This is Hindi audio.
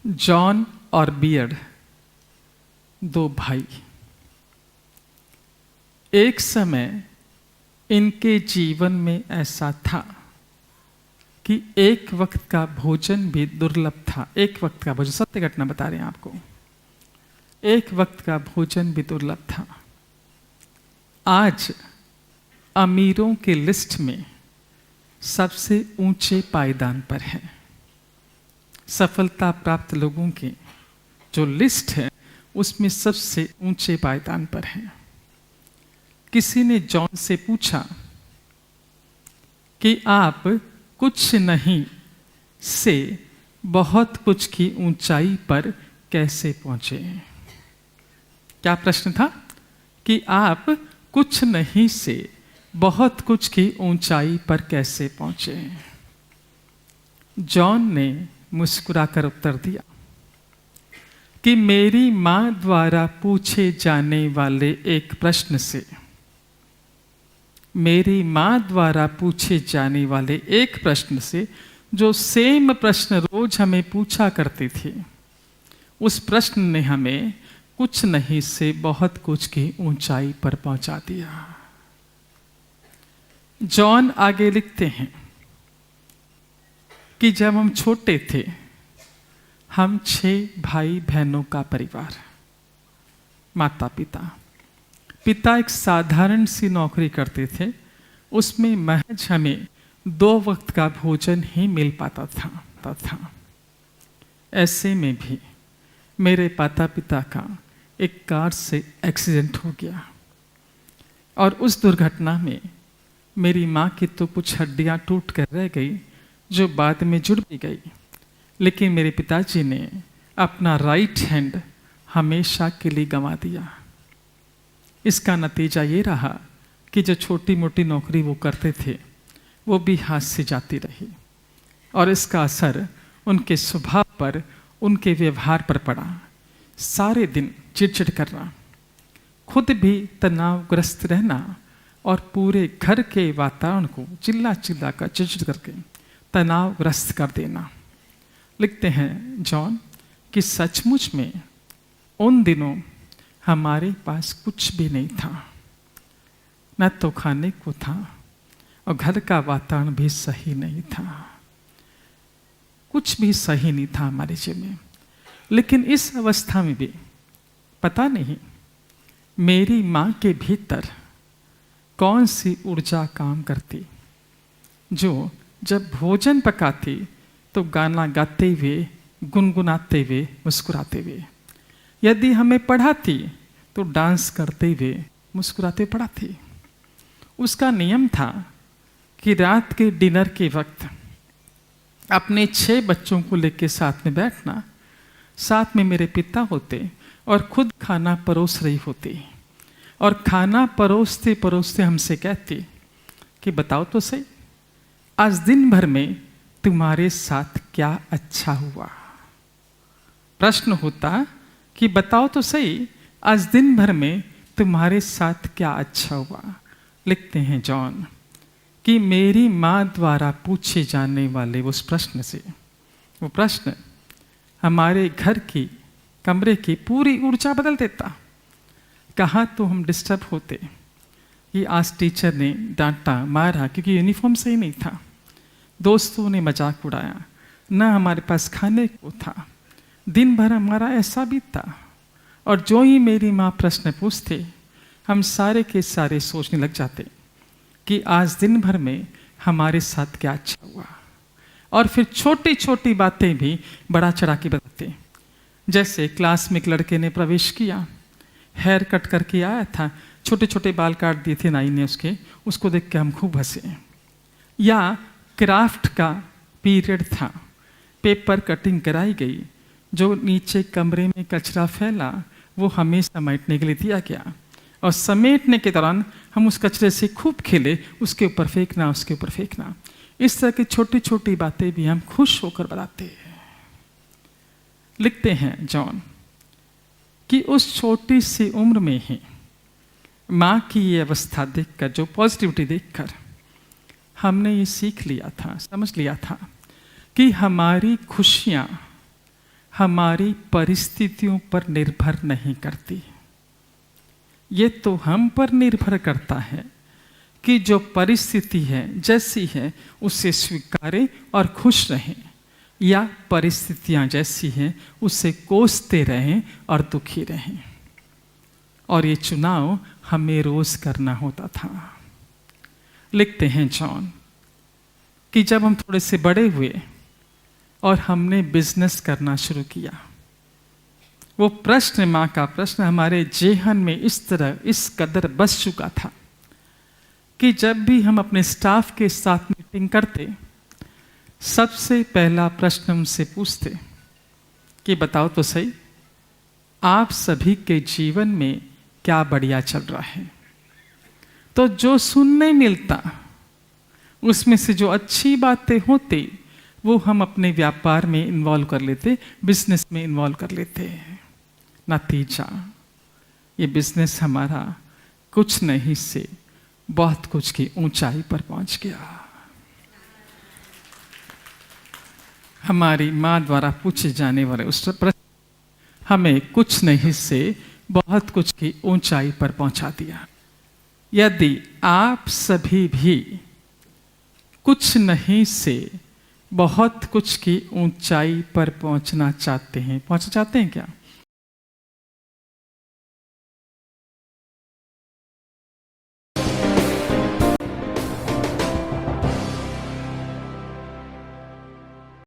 जॉन और बियर्ड, दो भाई। एक समय इनके जीवन में ऐसा था कि एक वक्त का भोजन भी दुर्लभ था। एक वक्त का भोजन, सत्य घटना बता रहे हैं आपको। एक वक्त का भोजन भी दुर्लभ था। आज अमीरों के लिस्ट में सबसे ऊंचे पायदान पर है। सफलता प्राप्त लोगों की जो लिस्ट है उसमें सबसे ऊंचे पायदान पर है। किसी ने जॉन से पूछा कि आप कुछ नहीं से बहुत कुछ की ऊंचाई पर कैसे पहुंचे। क्या प्रश्न था? कि आप कुछ नहीं से बहुत कुछ की ऊंचाई पर कैसे पहुंचे। जॉन ने मुस्कुराकर उत्तर दिया कि मेरी मां द्वारा पूछे जाने वाले एक प्रश्न से, मेरी मां द्वारा पूछे जाने वाले एक प्रश्न से, जो सेम प्रश्न रोज हमें पूछा करती थी, उस प्रश्न ने हमें कुछ नहीं से बहुत कुछ की ऊंचाई पर पहुंचा दिया। जॉन आगे लिखते हैं कि जब हम छोटे थे, हम 6 भाई बहनों का परिवार, माता पिता। पिता एक साधारण सी नौकरी करते थे, उसमें महज हमें 2 वक्त का भोजन ही मिल पाता था। ऐसे में भी मेरे माता पिता का एक कार से एक्सीडेंट हो गया और उस दुर्घटना में मेरी माँ की तो कुछ हड्डियाँ टूट कर रह गई, जो बाद में जुड़ भी गई। लेकिन मेरे पिताजी ने अपना राइट हैंड हमेशा के लिए गंवा दिया। इसका नतीजा ये रहा कि जो छोटी मोटी नौकरी वो करते थे वो भी हाथ से जाती रही और इसका असर उनके स्वभाव पर, उनके व्यवहार पर पड़ा। सारे दिन चिड़चिड़ करना, खुद भी तनावग्रस्त रहना और पूरे घर के वातावरण को चिल्ला चिल्ला कर चिड़चिड़ करके तनावग्रस्त कर देना। लिखते हैं जॉन कि सचमुच में उन दिनों हमारे पास कुछ भी नहीं था, न तो खाने को था और घर का वातावरण भी सही नहीं था। कुछ भी सही नहीं था हमारे जीवन में। लेकिन इस अवस्था में भी पता नहीं मेरी माँ के भीतर कौन सी ऊर्जा काम करती, जो जब भोजन पकाती तो गाना गाते हुए, गुनगुनाते हुए, मुस्कुराते हुए। यदि हमें पढ़ाती तो डांस करते हुए, मुस्कुराते पढ़ाती। उसका नियम था कि रात के डिनर के वक्त अपने 6 बच्चों को लेकर साथ में बैठना, साथ में मेरे पिता होते और खुद खाना परोस रही होती और खाना परोसते परोसते हमसे कहती कि बताओ तो सही, आज दिन भर में तुम्हारे साथ क्या अच्छा हुआ। प्रश्न होता कि बताओ तो सही, आज दिन भर में तुम्हारे साथ क्या अच्छा हुआ। लिखते हैं जॉन कि मेरी माँ द्वारा पूछे जाने वाले उस प्रश्न से, वो प्रश्न हमारे घर की, कमरे की पूरी ऊर्जा बदल देता। कहाँ तो हम डिस्टर्ब होते कि आज टीचर ने डांटा, मारा क्योंकि यूनिफॉर्म सही नहीं था, दोस्तों ने मजाक उड़ाया, ना हमारे पास खाने को था, दिन भर हमारा ऐसा बीतता। और जो ही मेरी माँ प्रश्न पूछते, हम सारे के सारे सोचने लग जाते कि आज दिन भर में हमारे साथ क्या अच्छा हुआ। और फिर छोटी छोटी बातें भी बड़ा चढ़ा के बताते। जैसे क्लास में एक लड़के ने प्रवेश किया, हेयर कट करके आया था, छोटे छोटे बाल काट दिए थे नाई ने उसको देख के हम खूब हंसे। या क्राफ्ट का पीरियड था, पेपर कटिंग कराई गई, जो नीचे कमरे में कचरा फैला वो हमें समेटने के लिए दिया गया और समेटने के दौरान हम उस कचरे से खूब खेले, उसके ऊपर फेंकना, उसके ऊपर फेंकना। इस तरह की छोटी छोटी बातें भी हम खुश होकर बताते हैं। लिखते हैं जॉन कि उस छोटी सी उम्र में ही माँ की ये अवस्था देखकर, जो पॉजिटिविटी देखकर, हमने ये सीख लिया था, समझ लिया था कि हमारी खुशियाँ हमारी परिस्थितियों पर निर्भर नहीं करती। ये तो हम पर निर्भर करता है कि जो परिस्थिति है जैसी है उसे स्वीकारें और खुश रहें, या परिस्थितियां जैसी हैं उसे कोसते रहें और दुखी रहें। और ये चुनाव हमें रोज करना होता था। लिखते हैं जॉन कि जब हम थोड़े से बड़े हुए और हमने बिजनेस करना शुरू किया, वो प्रश्न, माँ का प्रश्न हमारे जेहन में इस तरह इस कदर बस चुका था कि जब भी हम अपने स्टाफ के साथ मीटिंग करते, सबसे पहला प्रश्न उनसे पूछते कि बताओ तो सही, आप सभी के जीवन में क्या बढ़िया चल रहा है। तो जो सुनने मिलता उसमें से जो अच्छी बातें होती वो हम अपने व्यापार में इन्वॉल्व कर लेते, बिजनेस में इन्वॉल्व कर लेते। नतीजा, ये बिजनेस हमारा कुछ नहीं से बहुत कुछ की ऊंचाई पर पहुंच गया। हमारी माँ द्वारा पूछे जाने वाले उस प्रश्न हमें कुछ नहीं से बहुत कुछ की ऊंचाई पर पहुंचा दिया। यदि आप सभी भी कुछ नहीं से बहुत कुछ की ऊंचाई पर पहुंचना चाहते हैं, क्या?